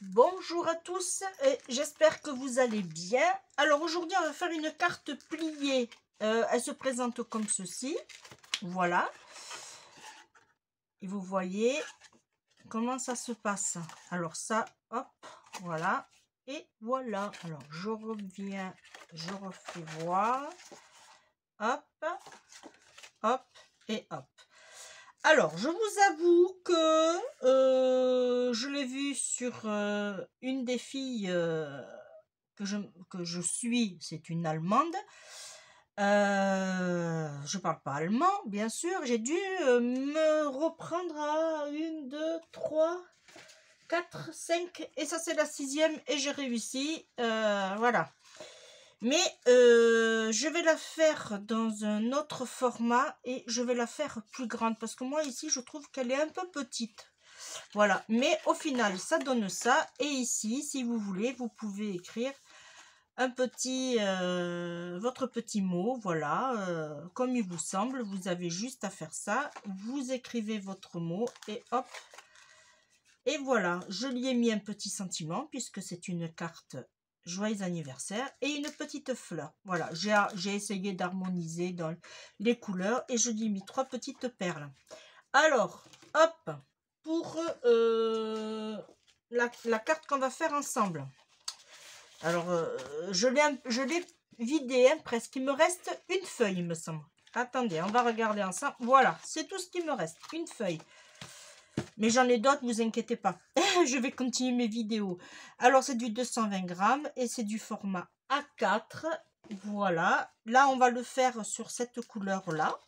Bonjour à tous, et j'espère que vous allez bien. Alors aujourd'hui on va faire une carte pliée. Elle se présente comme ceci. Voilà. Et vous voyez comment ça se passe. Alors ça, hop, voilà. Et voilà. Alors je reviens, je refais voir. Hop, hop et hop. Alors, je vous avoue que je l'ai vu sur une des filles que je suis, c'est une Allemande. Je parle pas allemand, bien sûr. J'ai dû me reprendre à 1, 2, 3, 4, 5, et ça c'est la 6e, et j'ai réussi. Voilà. Mais je vais la faire dans un autre format et je vais la faire plus grande parce que moi ici je trouve qu'elle est un peu petite. Voilà, mais au final ça donne ça. Et ici, si vous voulez, vous pouvez écrire un petit votre petit mot, voilà, comme il vous semble. Vous avez juste à faire ça, vous écrivez votre mot et hop, et voilà. Je lui ai mis un petit sentiment puisque c'est une carte joyeux anniversaire et une petite fleur. Voilà, j'ai essayé d'harmoniser dans les couleurs et je lui ai mis 3 petites perles. Alors hop, pour la carte qu'on va faire ensemble. Alors je l'ai vidé, hein, presque. Il me reste une feuille, il me semble. Attendez, on va regarder ensemble. Voilà, c'est tout ce qui me reste, une feuille. Mais j'en ai d'autres, vous inquiétez pas. Je vais continuer mes vidéos. Alors, c'est du 220 grammes et c'est du format A4. Voilà. Là, on va le faire sur cette couleur-là.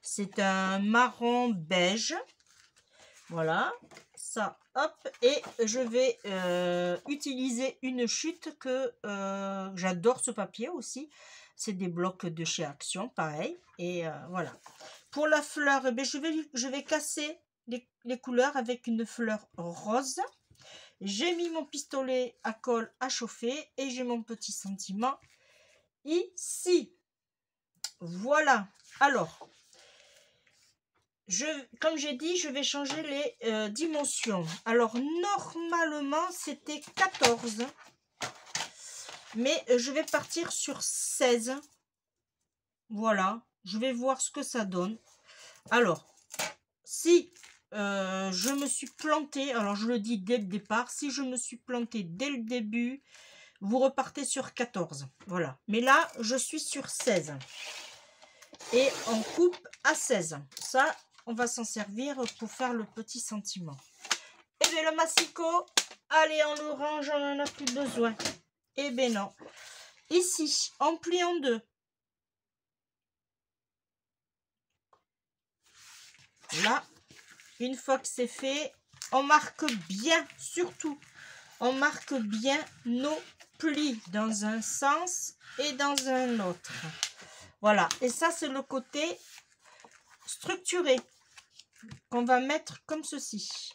C'est un marron beige. Voilà. Ça, hop. Et je vais utiliser une chute que j'adore, ce papier aussi. C'est des blocs de chez Action, pareil. Et voilà. Pour la fleur, eh bien, je vais casser les couleurs avec une fleur rose. J'ai mis mon pistolet à colle à chauffer et j'ai mon petit sentiment ici. Voilà. Alors, comme j'ai dit, je vais changer les dimensions. Alors, normalement, c'était 14. Mais je vais partir sur 16. Voilà. Je vais voir ce que ça donne. Alors, si je me suis plantée, alors je le dis dès le départ, si je me suis plantée dès le début, vous repartez sur 14. Voilà. Mais là, je suis sur 16. Et on coupe à 16. Ça, on va s'en servir pour faire le petit sentiment. Et bien le massicot, allez, en orange, on n'en a plus besoin. Eh bien non. Ici, on plie en deux. Là, une fois que c'est fait, on marque bien, surtout, on marque bien nos plis dans un sens et dans un autre. Voilà, et ça c'est le côté structuré qu'on va mettre comme ceci.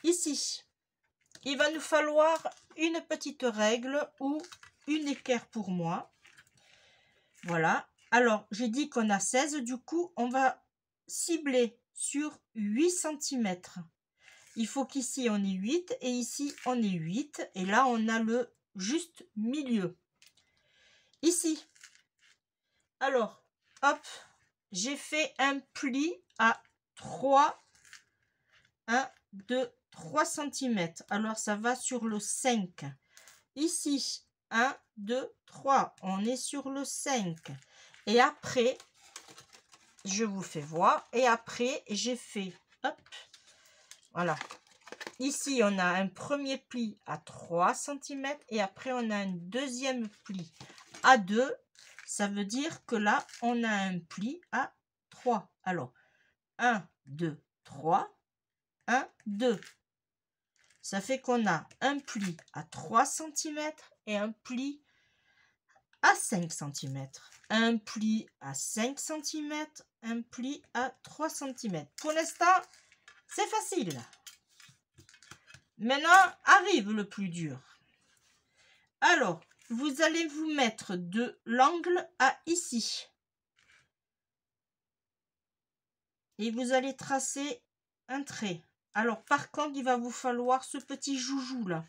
Ici, il va nous falloir une petite règle ou une équerre pour moi. Voilà, alors j'ai dit qu'on a 16, du coup on va cibler sur 8 cm. Il faut qu'ici on ait 8 et ici on ait 8. Et là on a le juste milieu. Ici. Alors, hop, j'ai fait un pli à 3. 1, 2, 3 cm. Alors ça va sur le 5. Ici, 1, 2, 3. On est sur le 5. Et après, je vous fais voir. Et après, j'ai fait, hop, voilà. Ici, on a un premier pli à 3 cm et après, on a un deuxième pli à 2. Ça veut dire que là, on a un pli à 3. Alors, 1, 2, 3, 1, 2. Ça fait qu'on a un pli à 3 cm et un pli à 5 cm. Un pli à 5 cm, un pli à 3 cm. Pour l'instant, c'est facile. Maintenant, arrive le plus dur. Alors, vous allez vous mettre de l'angle à ici. Et vous allez tracer un trait. Alors, par contre, il va vous falloir ce petit joujou là.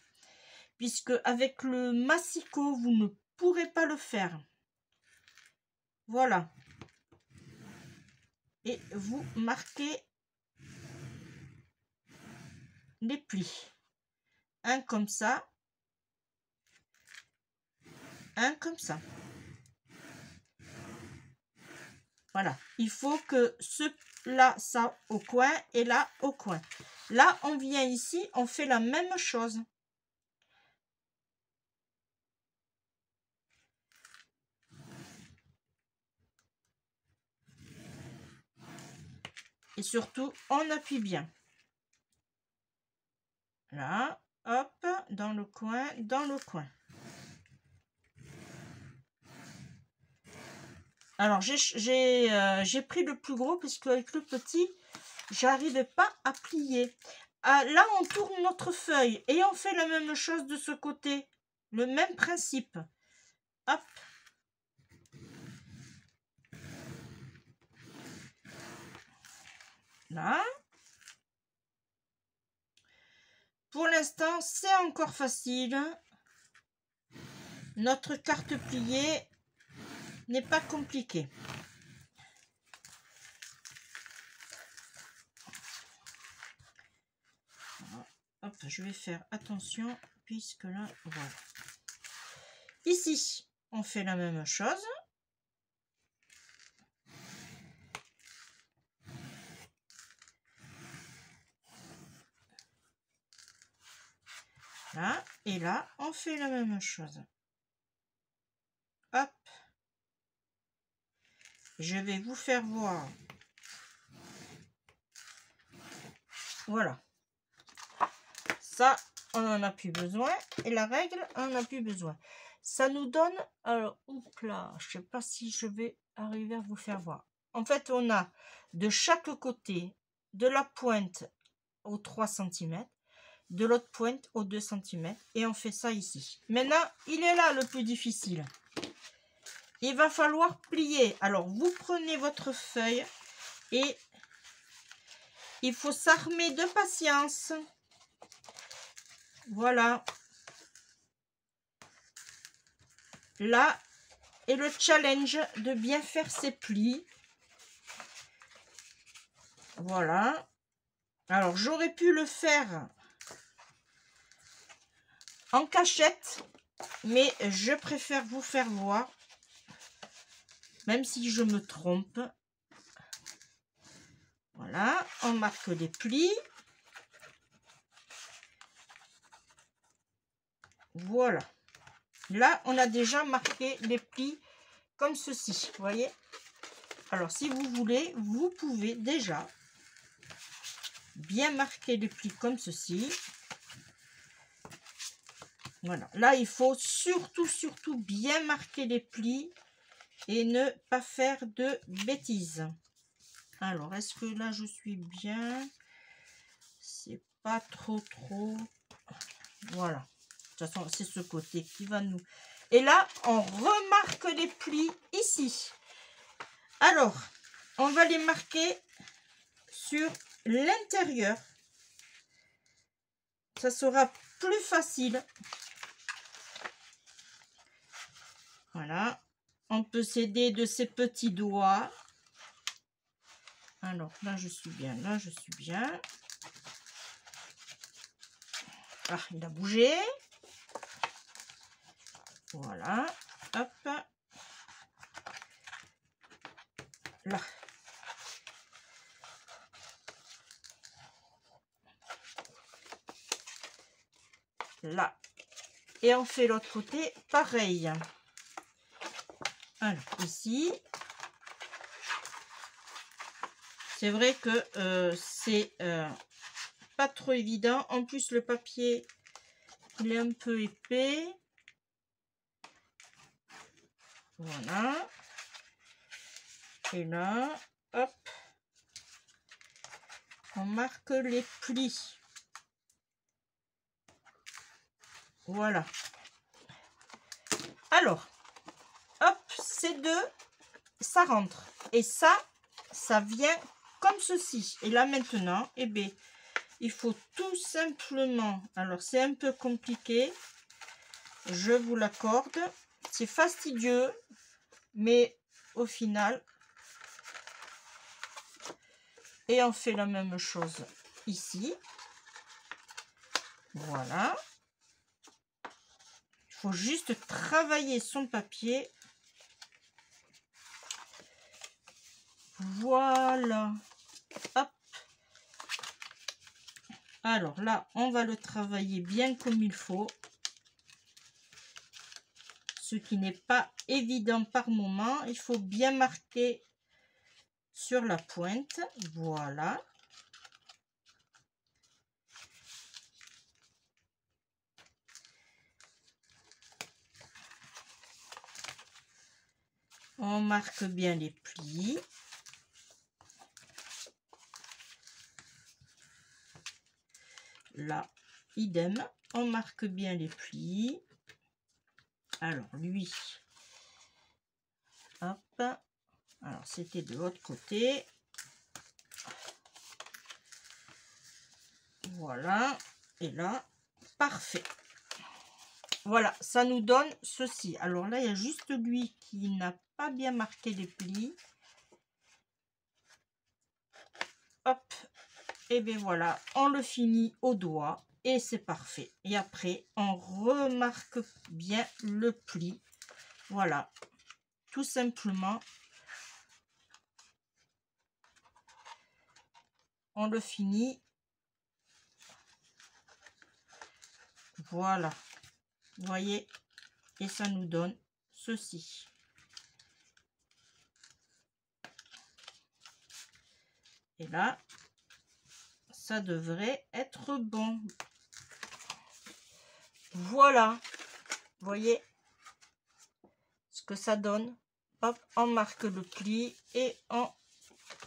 Puisque avec le massicot, vous ne pourrez pas le faire. Voilà. Et vous marquez les plis. Un comme ça. Un comme ça. Voilà. Il faut que là, ça au coin et là au coin. Là, on vient ici, on fait la même chose. Et surtout, on appuie bien. Là, hop, dans le coin, dans le coin. Alors, j'ai pris le plus gros puisque avec le petit, j'arrivais pas à plier. Ah, là, on tourne notre feuille et on fait la même chose de ce côté. Le même principe. Hop. Là. Pour l'instant, c'est encore facile. Notre carte pliée n'est pas compliquée. Hop, je vais faire attention puisque là, voilà. Ici, on fait la même chose. Là, et là, on fait la même chose. Hop. Je vais vous faire voir. Voilà. Ça, on n'en a plus besoin. Et la règle, on n'en a plus besoin. Ça nous donne... Alors, oups là, je ne sais pas si je vais arriver à vous faire voir. En fait, on a de chaque côté de la pointe aux 3 cm, de l'autre pointe aux 2 cm. Et on fait ça ici. Maintenant, il est là le plus difficile. Il va falloir plier. Alors, vous prenez votre feuille et il faut s'armer de patience. Voilà. Là est le challenge de bien faire ses plis. Voilà. Alors, j'aurais pu le faire en cachette, mais je préfère vous faire voir, même si je me trompe. Voilà, on marque les plis. Voilà. Là, on a déjà marqué les plis comme ceci, vous voyez. Alors, si vous voulez, vous pouvez déjà bien marquer les plis comme ceci. Voilà. Là, il faut surtout bien marquer les plis et ne pas faire de bêtises. Alors, est-ce que là, je suis bien? C'est pas trop. Voilà. De toute façon, c'est ce côté qui va nous... Et là, on remarque les plis ici. Alors, on va les marquer sur l'intérieur. Ça sera plus facile. Voilà. On peut s'aider de ses petits doigts. Alors, là, je suis bien. Là, je suis bien. Ah, il a bougé. Voilà. Hop. Là. Là. Et on fait l'autre côté pareil. Alors, ici. C'est vrai que c'est pas trop évident. En plus, le papier, il est un peu épais. Voilà. Et là, hop. On marque les plis. Voilà. Alors, hop, ces deux, ça rentre. Et ça vient comme ceci. Et là maintenant, eh bien, il faut tout simplement, alors c'est un peu compliqué, je vous l'accorde, c'est fastidieux, mais au final, et on fait la même chose ici. Voilà. Il faut juste travailler son papier. Voilà. Hop. Alors là, on va le travailler bien comme il faut. Ce qui n'est pas évident par moment. Il faut bien marquer sur la pointe. Voilà. On marque bien les plis. Là, idem, on marque bien les plis. Alors, lui, hop, alors c'était de l'autre côté. Voilà, et là, parfait. Voilà, ça nous donne ceci. Alors là, il y a juste lui qui n'a pas bien marqué les plis. Hop, et bien voilà, on le finit au doigt et c'est parfait. Et après, on remarque bien le pli. Voilà, tout simplement, on le finit. Voilà, vous voyez, et ça nous donne ceci. Et là, ça devrait être bon. Voilà, vous voyez ce que ça donne. Hop, on marque le pli et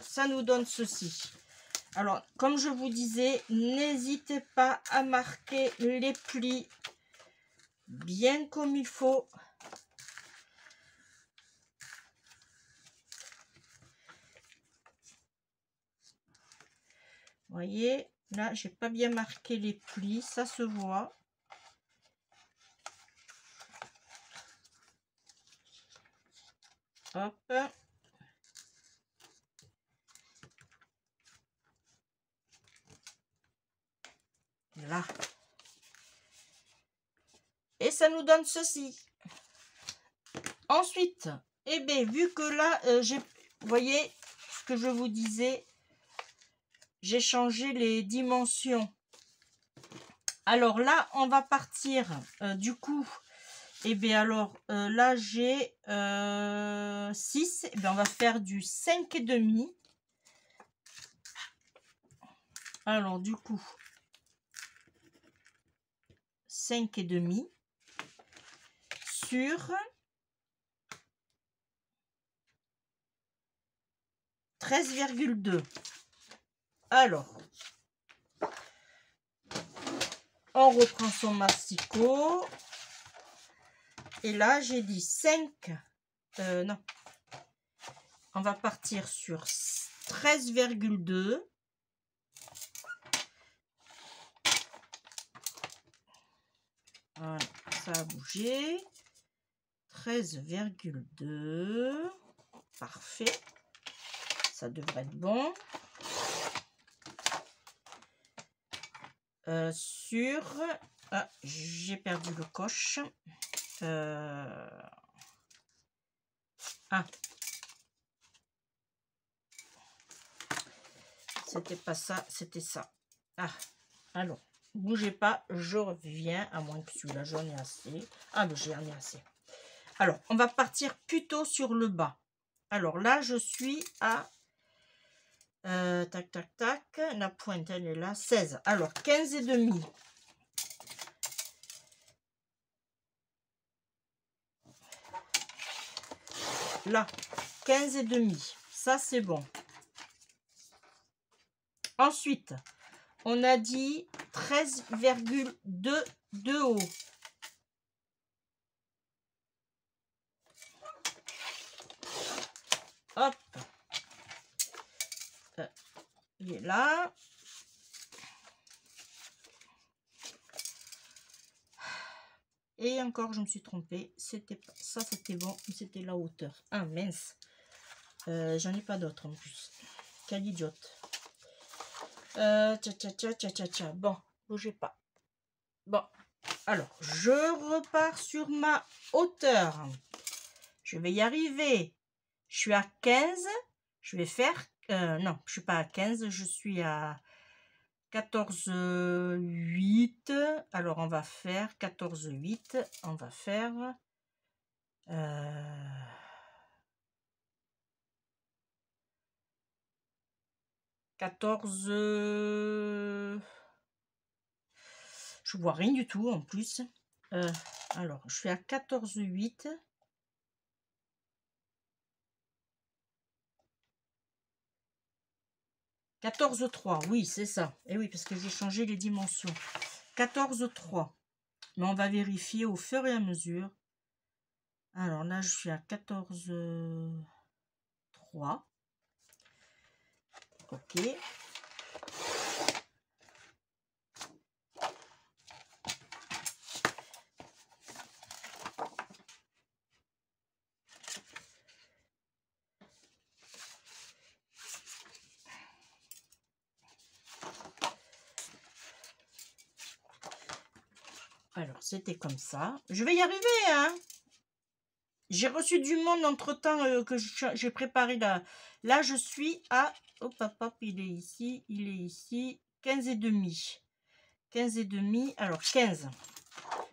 ça nous donne ceci. Alors, comme je vous disais, n'hésitez pas à marquer les plis bien comme il faut. Vous voyez, là, j'ai pas bien marqué les plis, ça se voit. Hop. Là. Et ça nous donne ceci. Ensuite, eh bien, vu que là, vous voyez ce que je vous disais, j'ai changé les dimensions. Alors là, on va partir du coup. Et bien alors, là j'ai 6, et bien on va faire du 5,5. Alors du coup, 5,5 sur 13,2. Alors, on reprend son masticot. Et là, j'ai dit 5. Non. On va partir sur 13,2. Voilà, ça a bougé. 13,2. Parfait. Ça devrait être bon. Sur... Ah, j'ai perdu le coche. Ah. C'était pas ça, c'était ça. Ah, alors, bougez pas, je reviens, à moins que celui-là, j'en ai assez. Ah, mais j'en ai assez. Alors, on va partir plutôt sur le bas. Alors là, je suis à... tac, tac, tac. La pointe, elle est là. 16. Alors, 15,5. Là, 15,5. Ça, c'est bon. Ensuite, on a dit 13,2 de haut. Hop. Il est là. Et encore, je me suis trompée. C'était ça, c'était bon, mais c'était la hauteur. Ah mince. J'en ai pas d'autres en plus. Quelle idiote. Tcha. Bon, bougez pas. Bon, alors, je repars sur ma hauteur. Je vais y arriver. Je suis à 15. Je vais faire... non, je suis pas à 15. Je suis à 14,8. Alors, on va faire 14,8. On va faire... 14... Je vois rien du tout en plus. Alors, je suis à 14,8. 14,3, oui, c'est ça. Et oui, parce que j'ai changé les dimensions. 14,3. Mais on va vérifier au fur et à mesure. Alors là, je suis à 14,3. Ok. Alors, c'était comme ça. Je vais y arriver, hein. J'ai reçu du monde entre-temps que j'ai préparé là. Là, je suis à... Hop, hop, hop, il est ici, il est ici. 15,5. 15,5, alors 15.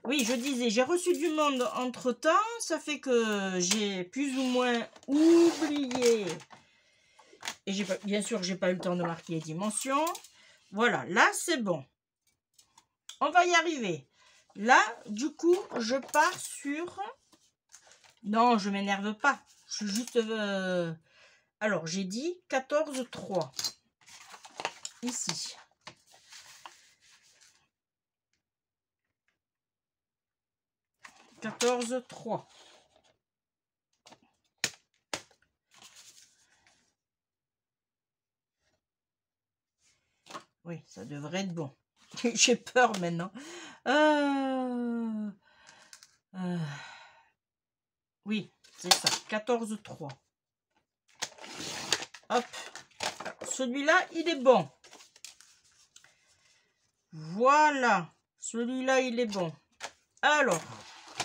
Oui, je disais, j'ai reçu du monde entre-temps. Ça fait que j'ai plus ou moins oublié. Et bien sûr, j'ai pas eu le temps de marquer les dimensions. Voilà, là, c'est bon. On va y arriver. Là, du coup, je pars sur... Non, je m'énerve pas. Je suis juste... Alors, j'ai dit 14,3. Ici. « 14,3. Oui, ça devrait être bon. J'ai peur maintenant. Oui, c'est ça. 14,3. Hop. Celui-là, il est bon. Voilà. Celui-là, il est bon. Alors,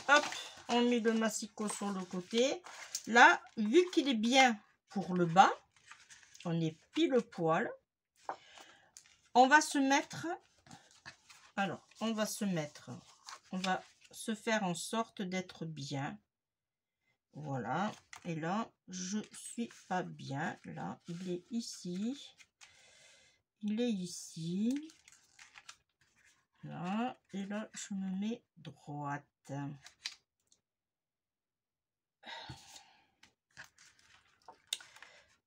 hop, on met le massicot sur le côté. Là, vu qu'il est bien pour le bas, on est pile poil. On va se mettre... Alors, on va se faire en sorte d'être bien. Voilà. Et là, je suis pas bien. Là, il est ici. Il est ici. Là. Et là, je me mets droite.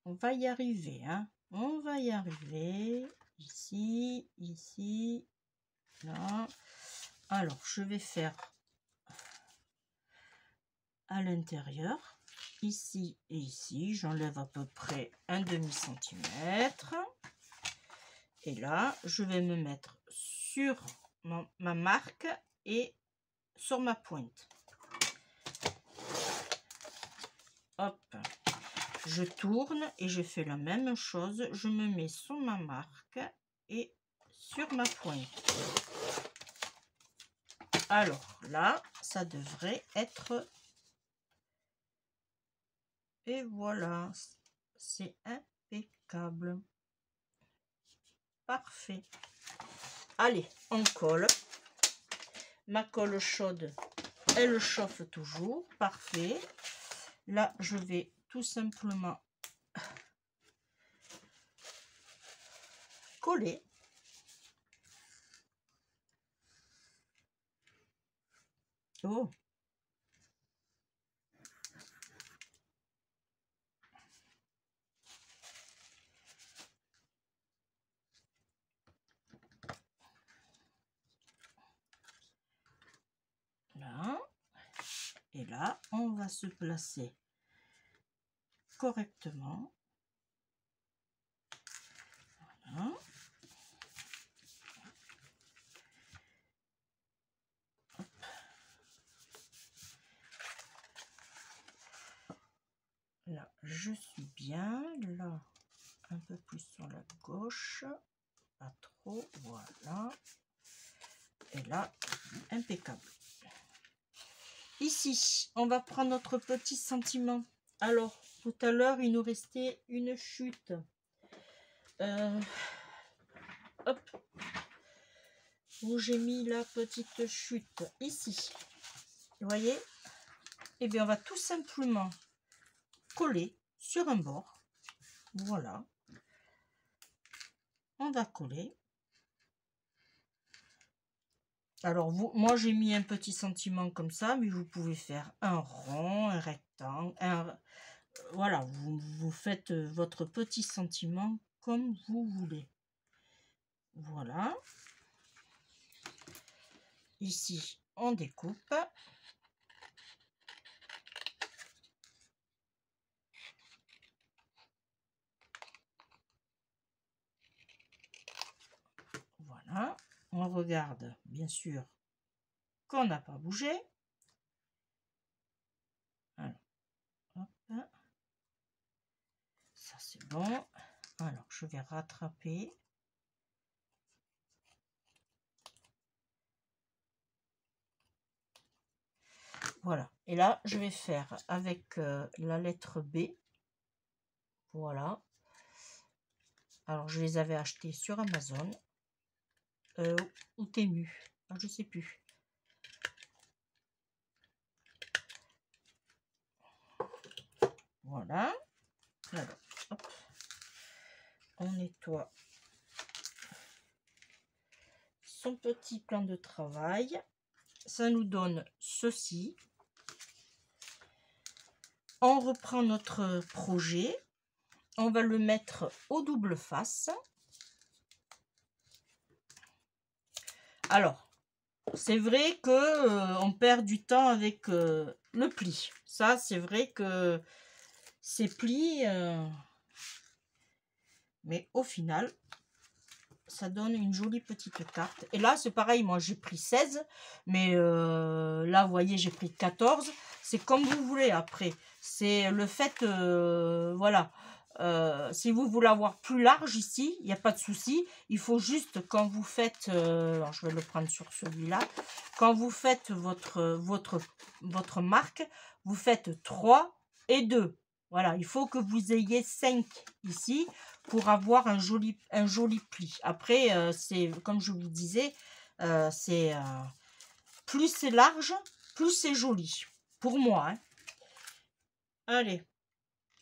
On va y arriver, hein. On va y arriver. Ici, ici, là. Alors, je vais faire à l'intérieur. Ici et ici, j'enlève à peu près un demi-centimètre. Et là, je vais me mettre sur ma marque et sur ma pointe. Hop, je tourne et je fais la même chose. Je me mets sur ma marque et sur ma pointe. Alors là, ça devrait être... Et voilà, c'est impeccable. Parfait. Allez, on colle. Ma colle chaude, elle chauffe toujours. Parfait. Là, je vais tout simplement coller. Oh. Là. Et là, on va se placer correctement. Voilà. je suis bien là, un peu plus sur la gauche, pas trop, voilà, et là, impeccable. Ici, on va prendre notre petit sentiment. Alors, tout à l'heure, il nous restait une chute. Hop, où j'ai mis la petite chute, ici. Vous voyez? Et bien, on va tout simplement coller sur un bord. Voilà. On va coller. Alors, moi, j'ai mis un petit sentiment comme ça, mais vous pouvez faire un rond, un rectangle, voilà, vous faites votre petit sentiment comme vous voulez. Voilà. Ici, on découpe. Voilà. On regarde, bien sûr, qu'on n'a pas bougé. Alors, hop. Ça, c'est bon. Alors, je vais rattraper. Voilà. Et là, je vais faire avec la lettre B. Voilà. Alors, je les avais achetés sur Amazon. Ou Temu. Ah, je sais plus. Voilà. Alors, hop. On nettoie son petit plan de travail. Ça nous donne ceci. On reprend notre projet. On va le mettre au double face. Alors, c'est vrai que on perd du temps avec le pli. Ça, c'est vrai que ces plis, mais au final, ça donne une jolie petite carte. Et là, c'est pareil, moi j'ai pris 16, mais là, vous voyez, j'ai pris 14. C'est comme vous voulez après. C'est le fait, voilà. Si vous voulez avoir plus large ici, il n'y a pas de souci. Il faut juste, quand vous faites, alors je vais le prendre sur celui-là, quand vous faites votre marque, vous faites 3 et 2. Voilà, il faut que vous ayez 5 ici pour avoir un joli pli. Après, c'est comme je vous disais, c'est plus c'est large, plus c'est joli. Pour moi. Hein. Allez.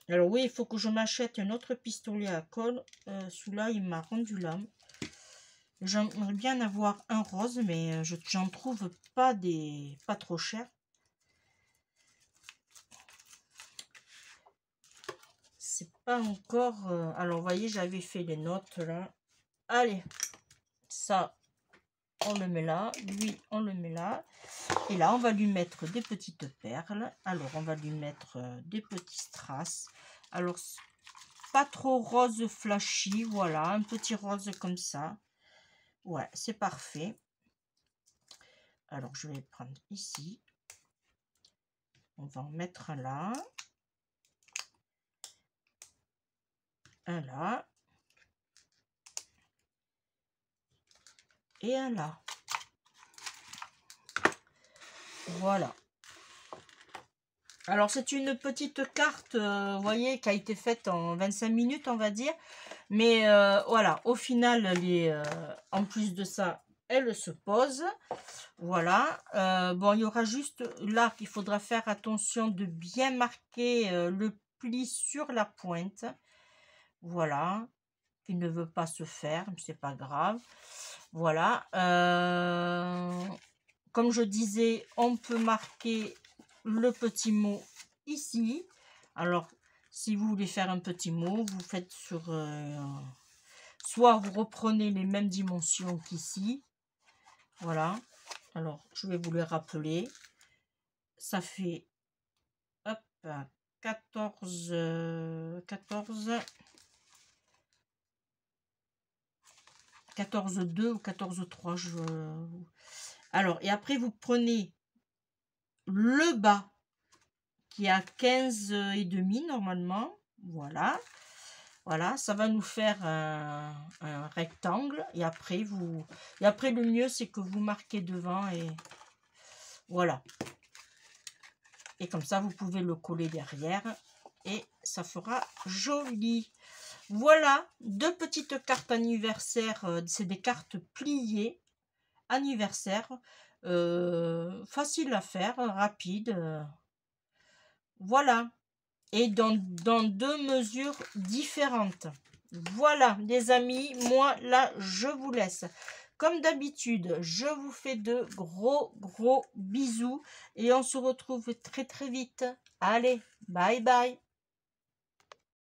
Alors oui, il faut que je m'achète un autre pistolet à colle. Celui-là, il m'a rendu l'âme. J'aimerais bien avoir un rose, mais j'en trouve pas trop cher. C'est pas encore... alors, vous voyez, j'avais fait les notes, là. Allez, ça, on le met là. Lui, on le met là. Et là, on va lui mettre des petites perles. Alors, on va lui mettre des petits strass. Alors, pas trop rose flashy. Voilà, un petit rose comme ça. Ouais, c'est parfait. Alors, je vais prendre ici. On va en mettre un là. Un là. Et un là. Voilà. Alors, c'est une petite carte, vous voyez, qui a été faite en 25 minutes, on va dire. Mais voilà, au final, en plus de ça, elle se pose. Voilà. Bon, il y aura juste là qu'il faudra faire attention de bien marquer le pli sur la pointe. Voilà. Qui ne veut pas se faire, mais c'est pas grave. Voilà. Comme je disais, on peut marquer le petit mot ici. Alors, si vous voulez faire un petit mot, vous faites sur... soit vous reprenez les mêmes dimensions qu'ici. Voilà. Alors, je vais vous les rappeler. Ça fait hop, 14 2 ou 14 3. Alors, et après, vous prenez le bas qui est à 15 et demi normalement. Voilà. Voilà, ça va nous faire un rectangle. Et après, le mieux, c'est que vous marquez devant et voilà. Et comme ça, vous pouvez le coller derrière et ça fera joli. Voilà, 2 petites cartes anniversaires. C'est des cartes pliées anniversaire. Facile à faire, rapide. Voilà. Et dans 2 mesures différentes. Voilà, les amis, moi, là, je vous laisse. Comme d'habitude, je vous fais de gros bisous et on se retrouve très vite. Allez, bye bye.